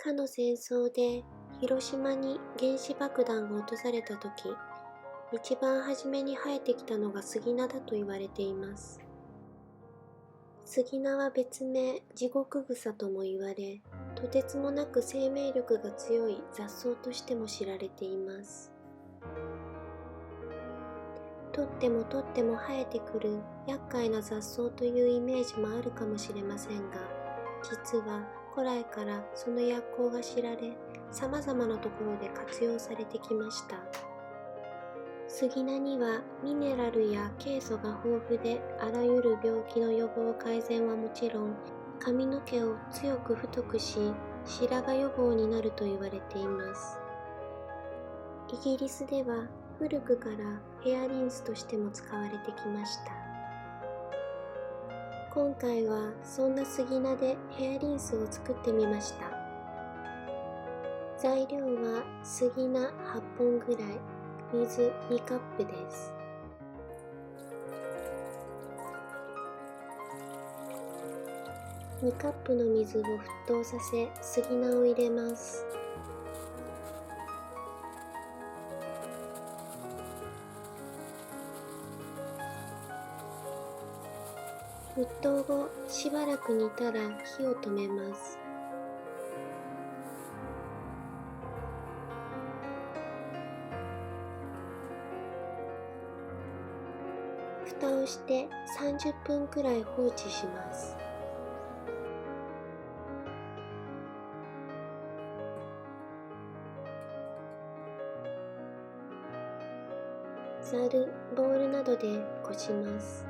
かの戦争で広島に原子爆弾が落とされた時、一番初めに生えてきたのが杉菜だと言われています。杉菜は別名地獄草とも言われ、とてつもなく生命力が強い雑草としても知られています。取っても取っても生えてくる厄介な雑草というイメージもあるかもしれませんが、実は古来からその薬効が知られ、様々なところで活用されてきました。杉菜にはミネラルやケイ素が豊富で、あらゆる病気の予防改善はもちろん、髪の毛を強く太くし、白髪予防になると言われています。イギリスでは古くからヘアリンスとしても使われてきました。今回はそんな杉菜でヘアリンスを作ってみました。材料は杉菜8本ぐらい、水2カップです。2カップの水を沸騰させ、杉菜を入れます。沸騰後、しばらく煮たら火を止めます。蓋をして30分くらい放置します。ざる、ボウルなどでこします。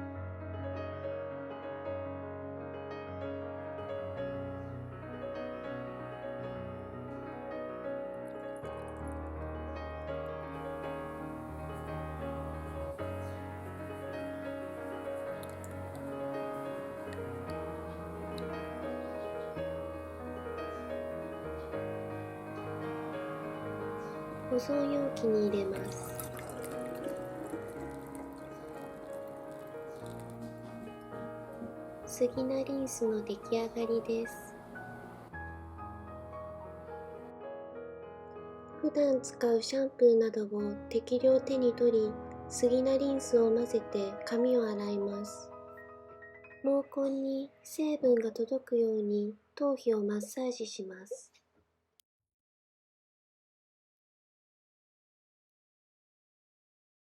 保存容器に入れます。杉菜リンスの出来上がりです。普段使うシャンプーなどを適量手に取り、杉菜リンスを混ぜて髪を洗います。毛根に成分が届くように頭皮をマッサージします。